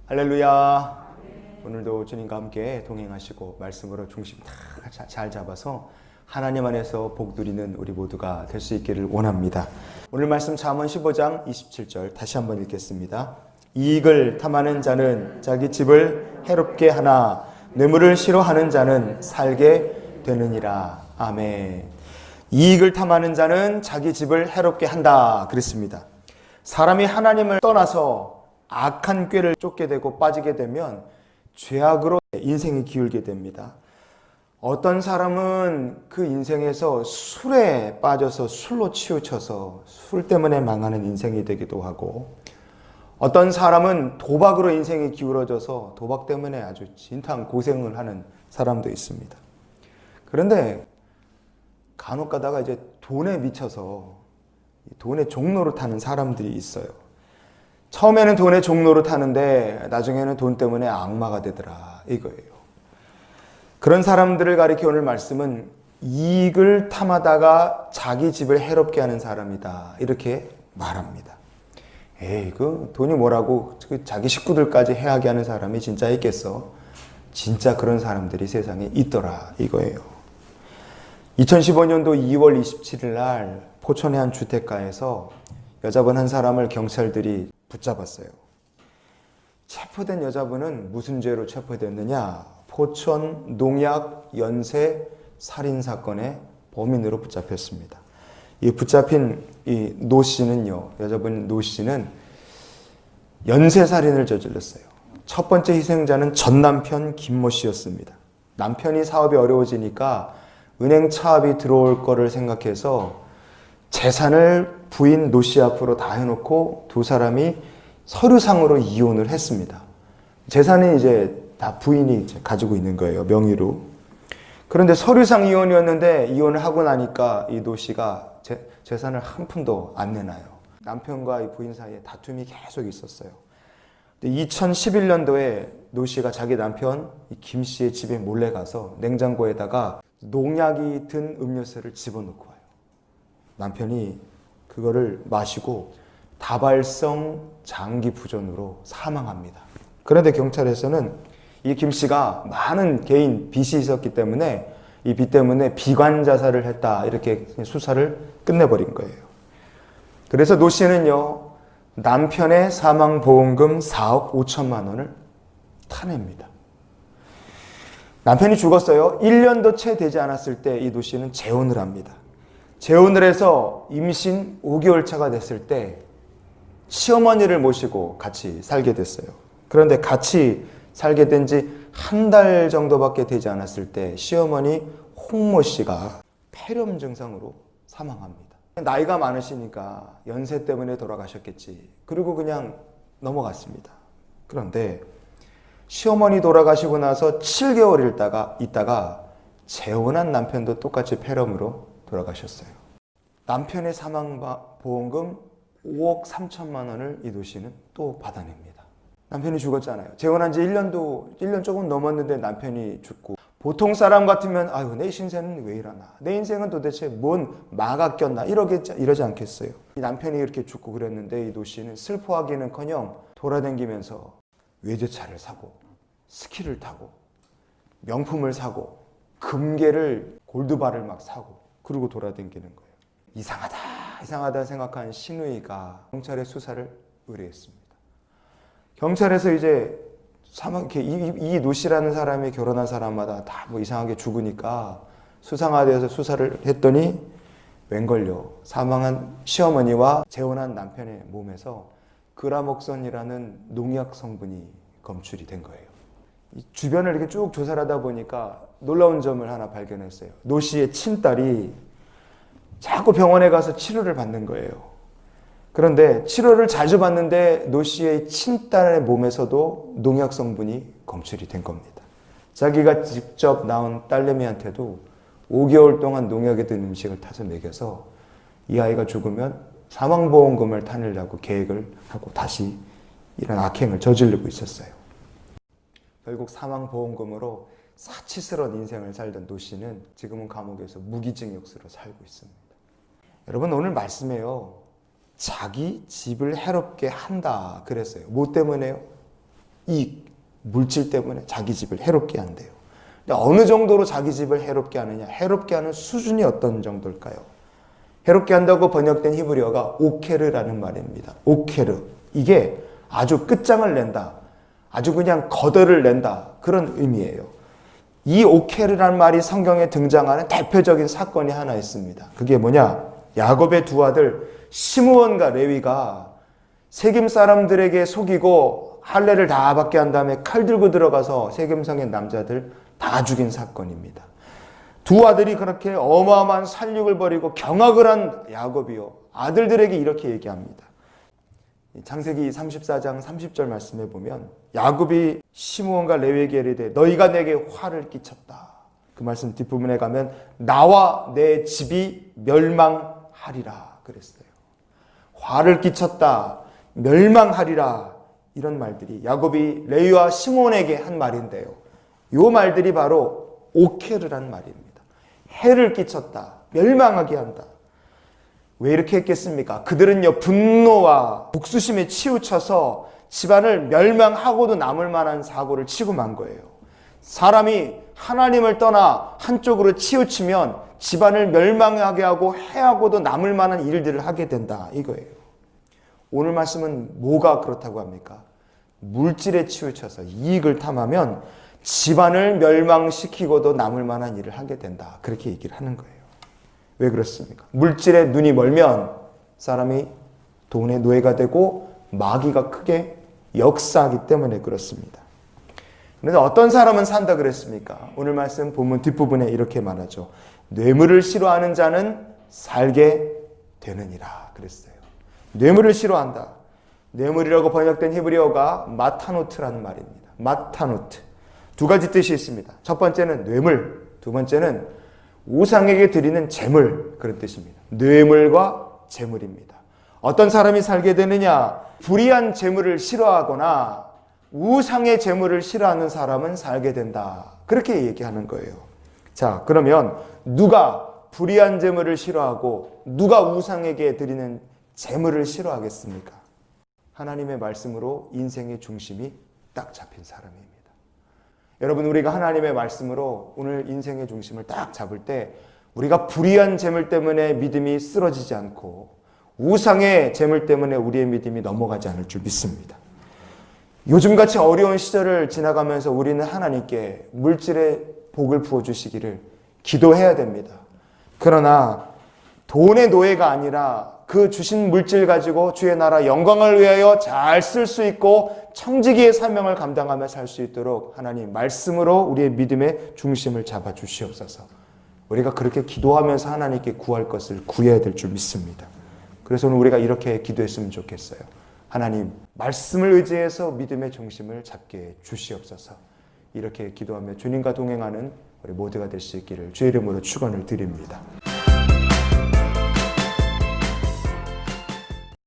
할렐루야. 오늘도 주님과 함께 동행하시고 말씀으로 중심 잘 잡아서 하나님 안에서 복 누리는 우리 모두가 될 수 있기를 원합니다. 오늘 말씀 잠언 15장 27절 다시 한번 읽겠습니다. 이익을 탐하는 자는 자기 집을 해롭게 하나 뇌물을 싫어하는 자는 살게 되느니라. 아멘. 이익을 탐하는 자는 자기 집을 해롭게 한다 그랬습니다. 사람이 하나님을 떠나서 악한 꾀를 쫓게 되고 빠지게 되면 죄악으로 인생이 기울게 됩니다. 어떤 사람은 그 인생에서 술에 빠져서 술로 치우쳐서 술 때문에 망하는 인생이 되기도 하고, 어떤 사람은 도박으로 인생이 기울어져서 도박 때문에 아주 진탕 고생을 하는 사람도 있습니다. 그런데 간혹 가다가 이제 돈에 미쳐서 돈의 종로로 타는 사람들이 있어요. 처음에는 돈의 종로로 타는데 나중에는 돈 때문에 악마가 되더라 이거예요. 그런 사람들을 가리켜 오늘 말씀은 이익을 탐하다가 자기 집을 해롭게 하는 사람이다 이렇게 말합니다. 에이, 그 돈이 뭐라고 자기 식구들까지 해하게 하는 사람이 진짜 있겠어? 진짜 그런 사람들이 세상에 있더라 이거예요. 2015년도 2월 27일 날 포천의 한 주택가에서 여자분 한 사람을 경찰들이 붙잡았어요. 체포된 여자분은 무슨 죄로 체포됐느냐? 포천 농약 연쇄 살인 사건의 범인으로 붙잡혔습니다. 이 붙잡힌 이 노 씨는요, 여자분 노 씨는 연쇄 살인을 저질렀어요. 첫 번째 희생자는 전 남편 김모 씨였습니다. 남편이 사업이 어려워지니까 은행 차압이 들어올 거를 생각해서 재산을 부인 노 씨 앞으로 다 해놓고 두 사람이 서류상으로 이혼을 했습니다. 재산은 이제 다 부인이 이제 가지고 있는 거예요, 명의로. 그런데 서류상 이혼이었는데 이혼을 하고 나니까 이 노 씨가 재산을 한 푼도 안 내놔요. 남편과 이 부인 사이에 다툼이 계속 있었어요. 2011년도에 노 씨가 자기 남편 김 씨의 집에 몰래 가서 냉장고에다가 농약이 든 음료수를 집어넣고 와요. 남편이 그거를 마시고 다발성 장기 부전으로 사망합니다. 그런데 경찰에서는 이 김 씨가 많은 개인 빚이 있었기 때문에 이 빚 때문에 비관 자살을 했다 이렇게 수사를 끝내버린 거예요. 그래서 노 씨는요, 남편의 사망보험금 4억 5천만 원을 타냅니다. 남편이 죽었어요. 1년도 채 되지 않았을 때 이 노 씨는 재혼을 합니다. 재혼을 해서 임신 5개월 차가 됐을 때 시어머니를 모시고 같이 살게 됐어요. 그런데 같이 살게 된 지 한 달 정도밖에 되지 않았을 때 시어머니 홍모 씨가 폐렴 증상으로 사망합니다. 나이가 많으시니까 연세 때문에 돌아가셨겠지. 그리고 그냥 넘어갔습니다. 그런데 시어머니 돌아가시고 나서 7개월 있다가 재혼한 남편도 똑같이 폐렴으로 돌아가셨어요. 남편의 사망보험금 5억 3천만 원을 이 노 씨는 또 받아냅니다. 남편이 죽었잖아요. 재혼한 지 1년 조금 넘었는데 남편이 죽고, 보통 사람 같으면 아유, 내 신세는 왜 이러나, 내 인생은 도대체 뭔 마가 꼈나 이러지 않겠어요. 이 남편이 이렇게 죽고 그랬는데 이 노 씨는 슬퍼하기는커녕 돌아다니면서 외제차를 사고 스키를 타고 명품을 사고 금괴를 골드바를 막 사고 그러고 돌아다니는 거예요. 이상하다 생각한 시누이가 경찰에 수사를 의뢰했습니다. 경찰에서 이제 이 노 씨라는 사람이 결혼한 사람마다 다 뭐 이상하게 죽으니까 수상화되어서 수사를 했더니 웬걸요, 사망한 시어머니와 재혼한 남편의 몸에서 그라목선이라는 농약 성분이 검출이 된 거예요. 주변을 이렇게 쭉 조사를 하다 보니까 놀라운 점을 하나 발견했어요. 노 씨의 친딸이 자꾸 병원에 가서 치료를 받는 거예요. 그런데 치료를 자주 받는데 노 씨의 친딸의 몸에서도 농약 성분이 검출이 된 겁니다. 자기가 직접 낳은 딸내미한테도 5개월 동안 농약에 든 음식을 타서 먹여서 이 아이가 죽으면 사망보험금을 타내려고 계획을 하고 다시 이런 악행을 저지르고 있었어요. 결국 사망보험금으로 사치스러운 인생을 살던 노 씨는 지금은 감옥에서 무기징역수로 살고 있습니다. 여러분, 오늘 말씀에요, 자기 집을 해롭게 한다 그랬어요. 뭐 때문에요? 이 물질 때문에 자기 집을 해롭게 한대요. 근데 어느 정도로 자기 집을 해롭게 하느냐? 해롭게 하는 수준이 어떤 정도일까요? 해롭게 한다고 번역된 히브리어가 오케르라는 말입니다. 오케르. 이게 아주 끝장을 낸다. 아주 그냥 거덜을 낸다. 그런 의미예요. 이 오케르라는 말이 성경에 등장하는 대표적인 사건이 하나 있습니다. 그게 뭐냐? 야곱의 두 아들 시므온과 레위가 세겜 사람들에게 속이고 할례를 다 받게 한 다음에 칼 들고 들어가서 세겜성의 남자들 다 죽인 사건입니다. 두 아들이 그렇게 어마어마한 살육을 벌이고 경악을 한 야곱이요. 아들들에게 이렇게 얘기합니다. 창세기 34장 30절 말씀에 보면 야곱이 시므온과 레위에게 이르되 너희가 내게 화를 끼쳤다. 그 말씀 뒷부분에 가면 나와 내 집이 멸망하리라 그랬어요. 화를 끼쳤다. 멸망하리라. 이런 말들이 야곱이 레위와 시므온에게 한 말인데요. 이 말들이 바로 오케르라는 말입니다. 해를 끼쳤다. 멸망하게 한다. 왜 이렇게 했겠습니까? 그들은요, 분노와 복수심에 치우쳐서 집안을 멸망하고도 남을 만한 사고를 치고 만 거예요. 사람이 하나님을 떠나 한쪽으로 치우치면 집안을 멸망하게 하고 해하고도 남을 만한 일들을 하게 된다. 이거예요. 오늘 말씀은 뭐가 그렇다고 합니까? 물질에 치우쳐서 이익을 탐하면 집안을 멸망시키고도 남을 만한 일을 하게 된다. 그렇게 얘기를 하는 거예요. 왜 그렇습니까? 물질에 눈이 멀면 사람이 돈의 노예가 되고 마귀가 크게 역사하기 때문에 그렇습니다. 그래서 어떤 사람은 산다 그랬습니까? 오늘 말씀 본문 뒷부분에 이렇게 말하죠. 뇌물을 싫어하는 자는 살게 되느니라 그랬어요. 뇌물을 싫어한다. 뇌물이라고 번역된 히브리어가 마타노트라는 말입니다. 마타노트. 두 가지 뜻이 있습니다. 첫 번째는 뇌물, 두 번째는 우상에게 드리는 재물, 그런 뜻입니다. 뇌물과 재물입니다. 어떤 사람이 살게 되느냐? 불의한 재물을 싫어하거나 우상의 재물을 싫어하는 사람은 살게 된다. 그렇게 얘기하는 거예요. 자, 그러면 누가 불의한 재물을 싫어하고 누가 우상에게 드리는 재물을 싫어하겠습니까? 하나님의 말씀으로 인생의 중심이 딱 잡힌 사람입니다. 여러분, 우리가 하나님의 말씀으로 오늘 인생의 중심을 딱 잡을 때 우리가 불의한 재물 때문에 믿음이 쓰러지지 않고 우상의 재물 때문에 우리의 믿음이 넘어가지 않을 줄 믿습니다. 요즘같이 어려운 시절을 지나가면서 우리는 하나님께 물질의 복을 부어주시기를 기도해야 됩니다. 그러나 돈의 노예가 아니라 그 주신 물질 가지고 주의 나라 영광을 위하여 잘 쓸 수 있고 청지기의 사명을 감당하며 살 수 있도록 하나님 말씀으로 우리의 믿음의 중심을 잡아 주시옵소서. 우리가 그렇게 기도하면서 하나님께 구할 것을 구해야 될 줄 믿습니다. 그래서 오늘 우리가 이렇게 기도했으면 좋겠어요. 하나님, 말씀을 의지해서 믿음의 중심을 잡게 주시옵소서. 이렇게 기도하며 주님과 동행하는 우리 모두가 될 수 있기를 주의 이름으로 축원을 드립니다.